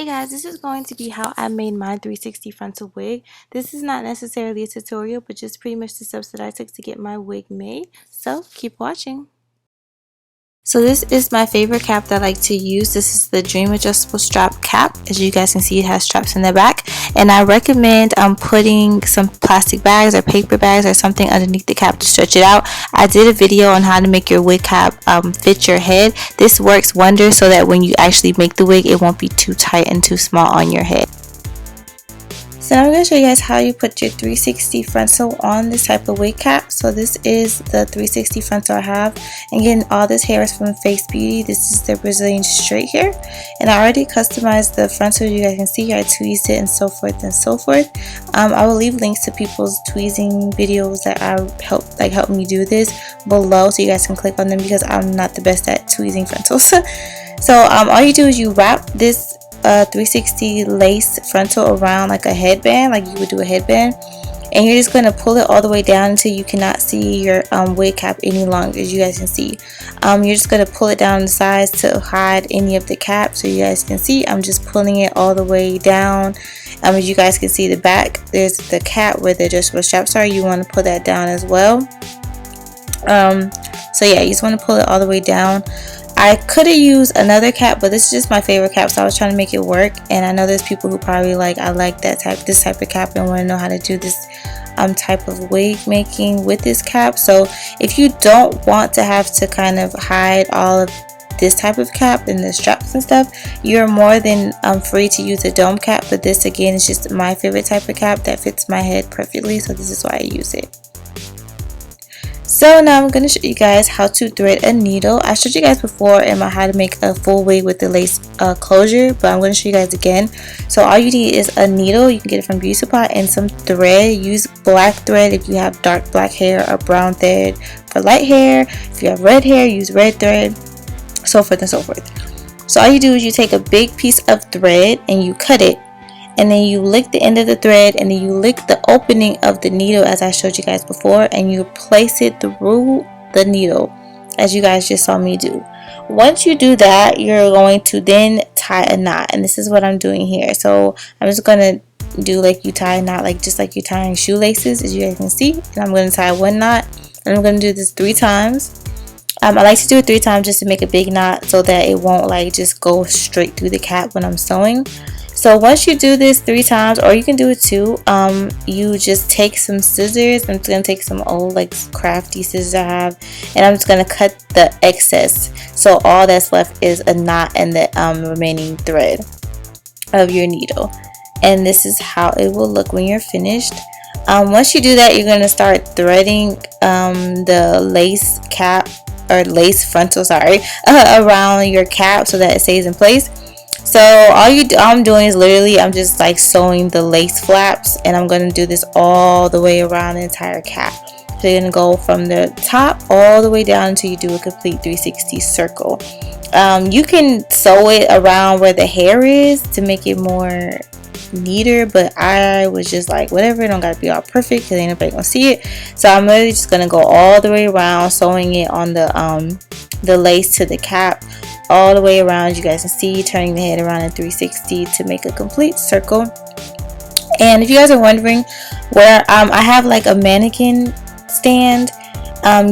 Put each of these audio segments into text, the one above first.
Hey guys, this is going to be how I made my 360 frontal wig. This is not necessarily a tutorial, but just pretty much the steps that I took to get my wig made. So keep watching. So this is my favorite cap that I like to use. This is the Dream Adjustable Strap Cap. As you guys can see, it has straps in the back. And I recommend putting some plastic bags or paper bags or something underneath the cap to stretch it out. I did a video on how to make your wig cap fit your head. This works wonders so that when you actually make the wig, it won't be too tight and too small on your head. So now I'm going to show you guys how you put your 360 frontal on this type of wig cap. So this is the 360 frontal I have. And again, all this hair is from Face Beauty. This is the Brazilian straight hair. And I already customized the frontal. You guys can see I tweezed it and so forth and so forth. I will leave links to people's tweezing videos that helped me do this below, so you guys can click on them because I'm not the best at tweezing frontals. So all you do is you wrap this 360 lace frontal around like a headband, like you would do a headband, and you're just going to pull it all the way down until you cannot see your wig cap any longer. As you guys can see, you're just going to pull it down the sides to hide any of the cap. So you guys can see I'm just pulling it all the way down. As you guys can see, the back, there's the cap where the adjustable straps are. You want to pull that down as well. So yeah, you just want to pull it all the way down. I could have used another cap, but this is just my favorite cap, so I was trying to make it work. And I know there's people who probably I like this type of cap and want to know how to do this type of wig making with this cap. So if you don't want to have to kind of hide all of this type of cap and the straps and stuff, you're more than free to use a dome cap. But this again is just my favorite type of cap that fits my head perfectly, so this is why I use it. So now I'm going to show you guys how to thread a needle. I showed you guys before in my how to make a full wig with the lace closure, but I'm going to show you guys again. So all you need is a needle. You can get it from Beauty Supply, and some thread. Use black thread if you have dark black hair, or brown thread for light hair. If you have red hair, use red thread, so forth and so forth. So all you do is you take a big piece of thread and you cut it, and then you lick the end of the thread, and then you lick the opening of the needle as I showed you guys before, and you place it through the needle as you guys just saw me do. Once you do that, you're going to then tie a knot, and this is what I'm doing here. So I'm just going to do like you tie a knot, just like you're tying shoelaces, as you guys can see. And I'm going to tie one knot, and I'm going to do this 3 times. I like to do it 3 times just to make a big knot so that it won't just go straight through the cap when I'm sewing. So once you do this 3 times, or you can do it 2, you just take some scissors. I'm just going to take some old crafty scissors I have, and I'm just going to cut the excess. So all that's left is a knot and the remaining thread of your needle. And this is how it will look when you're finished. Once you do that, you're going to start threading the lace cap, or lace frontal, around your cap so that it stays in place. So all I'm doing is literally I'm just sewing the lace flaps, and I'm going to do this all the way around the entire cap. So you're going to go from the top all the way down until you do a complete 360 circle. You can sew it around where the hair is to make it more neater, but I was just whatever, it don't gotta be all perfect because ain't nobody gonna see it. So I'm literally just gonna go all the way around, sewing it on the lace to the cap all the way around. You guys can see, turning the head around in 360 to make a complete circle. And if you guys are wondering where I have a mannequin stand,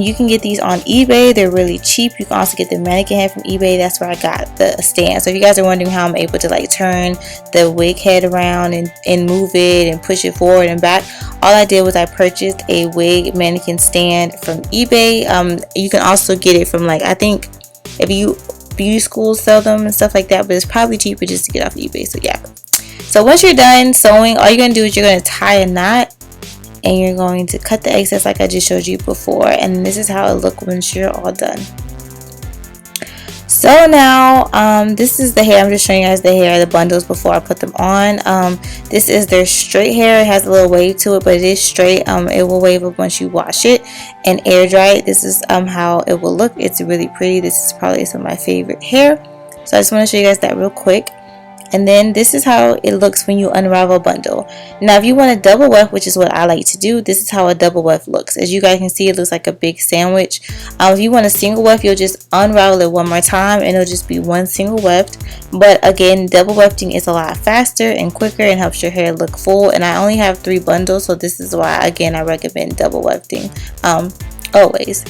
you can get these on eBay. They're really cheap. You can also get the mannequin head from eBay. That's where I got the stand. So if you guys are wondering how I'm able to turn the wig head around and move it and push it forward and back, all I did was I purchased a wig mannequin stand from eBay. You can also get it from I think if you beauty schools sell them and stuff like that, but it's probably cheaper just to get off eBay. So yeah. So once you're done sewing, all you're going to do is you're going to tie a knot, and you're going to cut the excess like I just showed you before, and this is how it looks once you're all done. So now this is the hair. I'm just showing you guys the hair, the bundles before I put them on. This is their straight hair. It has a little wave to it, but it is straight. It will wave up once you wash it and air dry it. This is how it will look. It's really pretty. This is probably some of my favorite hair. So I just want to show you guys that real quick. And then this is how it looks when you unravel a bundle. Now if you want a double weft, which is what I like to do, this is how a double weft looks. As you guys can see, it looks like a big sandwich. If you want a single weft, you'll just unravel it one more time and it'll just be one single weft. But again, double wefting is a lot faster and quicker and helps your hair look full. And I only have 3 bundles, so this is why again I recommend double wefting always.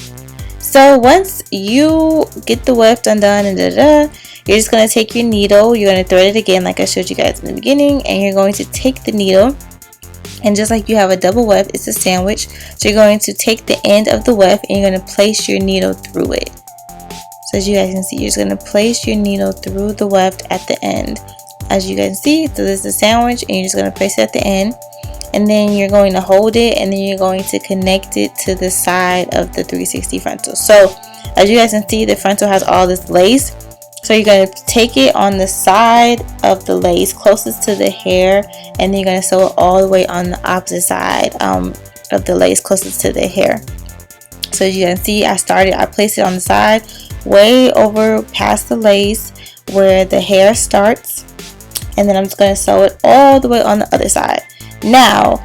So once you get the weft undone and you're just going to take your needle, you're going to thread it again like I showed you guys in the beginning, and you're going to take the needle, and just like you have a double weft, it's a sandwich, so you're going to take the end of the weft and you're going to place your needle through it. So as you guys can see, you're just going to place your needle through the weft at the end. As you guys can see, so this is a sandwich and you're just going to place it at the end, and then you're going to hold it, and then you're going to connect it to the side of the 360 frontal. So as you guys can see, the frontal has all this lace. So you're going to take it on the side of the lace closest to the hair, and then you're going to sew it all the way on the opposite side of the lace closest to the hair. So as you can see, I placed it on the side way over past the lace where the hair starts, and then I'm just going to sew it all the way on the other side. Now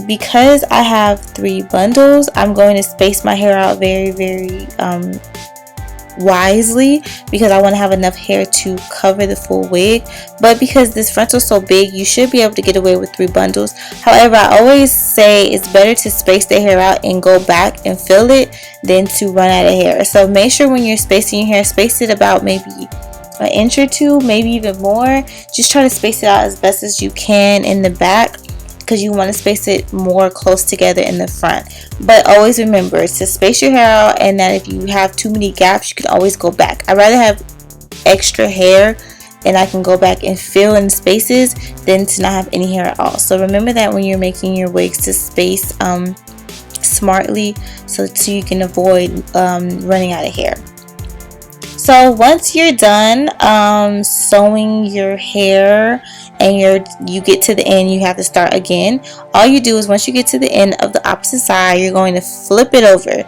because I have 3 bundles, I'm going to space my hair out very wisely, because I want to have enough hair to cover the full wig. But because this frontal is so big, you should be able to get away with 3 bundles. However, I always say it's better to space the hair out and go back and fill it than to run out of hair. So make sure when you're spacing your hair, space it about maybe an inch or 2, maybe even more. Just try to space it out as best as you can in the back, because you want to space it more close together in the front. But always remember to space your hair out, and that if you have too many gaps, you can always go back. I'd rather have extra hair and I can go back and fill in spaces than to not have any hair at all. So remember that when you're making your wigs, to space smartly so you can avoid running out of hair. So once you're done sewing your hair and you get to the end, you have to start again. All you do is, once you get to the end of the opposite side, you're going to flip it over.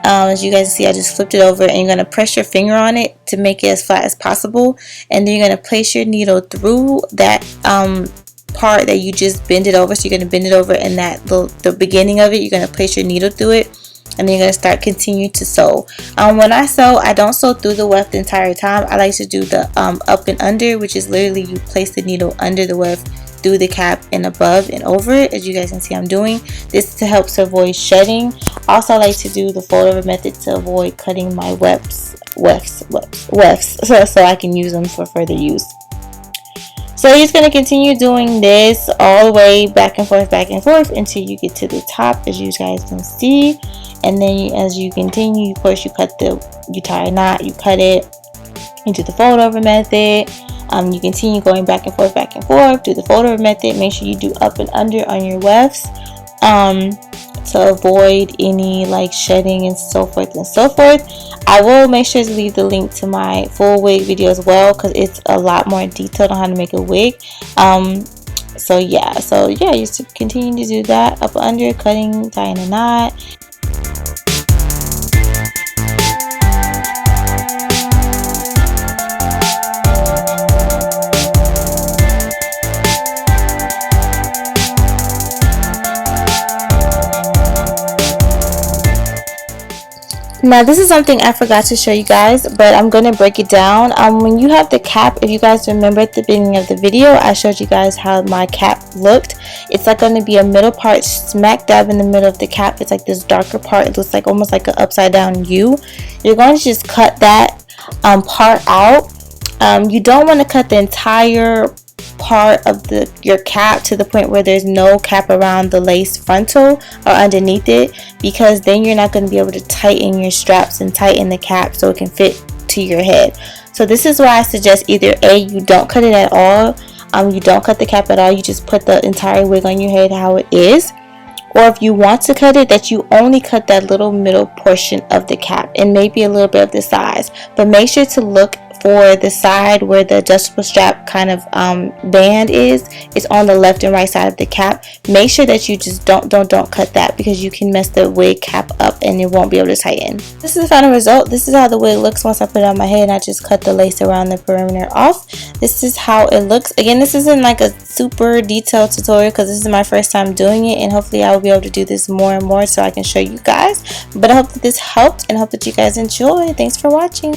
As you guys see, I just flipped it over, and you're going to press your finger on it to make it as flat as possible, and then you're going to place your needle through that part that you just bend it over. So you're going to bend it over, and the beginning of it, you're going to place your needle through it, and then you're going to continue to sew. When I sew, I don't sew through the weft the entire time. I like to do the up and under, which is literally you place the needle under the weft, through the cap, and above and over it, as you guys can see I'm doing. This to help to avoid shedding. Also, I like to do the fold over method to avoid cutting my wefts so I can use them for further use. So you're just going to continue doing this all the way back and forth until you get to the top, as you guys can see. And then as you continue, of course, you tie a knot, you cut it, you do the fold over method. You continue going back and forth, do the fold over method. Make sure you do up and under on your wefts to avoid any like shedding and so forth and so forth. I will make sure to leave the link to my full wig video as well, because it's a lot more detailed on how to make a wig. So yeah, you just continue to do that, up under, cutting, tying a knot. Now this is something I forgot to show you guys, but I'm going to break it down. When you have the cap, if you guys remember at the beginning of the video, I showed you guys how my cap looked. It's like going to be a middle part smack dab in the middle of the cap. It's like this darker part. It looks like almost like an upside down U. You're going to just cut that part out. You don't want to cut the entire part of your cap to the point where there's no cap around the lace frontal or underneath it, because then you're not going to be able to tighten your straps and tighten the cap so it can fit to your head. So this is why I suggest either A, you don't cut it at all, you don't cut the cap at all, you just put the entire wig on your head how it is, or if you want to cut it, that you only cut that little middle portion of the cap and maybe a little bit of the sides, but make sure to look for the side where the adjustable strap kind of band is on the left and right side of the cap. Make sure that you just don't cut that, because you can mess the wig cap up and it won't be able to tighten. This is the final result. This is how the wig looks once I put it on my head and I just cut the lace around the perimeter off. This is how it looks. Again, this isn't like a super detailed tutorial because this is my first time doing it, and hopefully I will be able to do this more and more so I can show you guys. But I hope that this helped and I hope that you guys enjoy. Thanks for watching.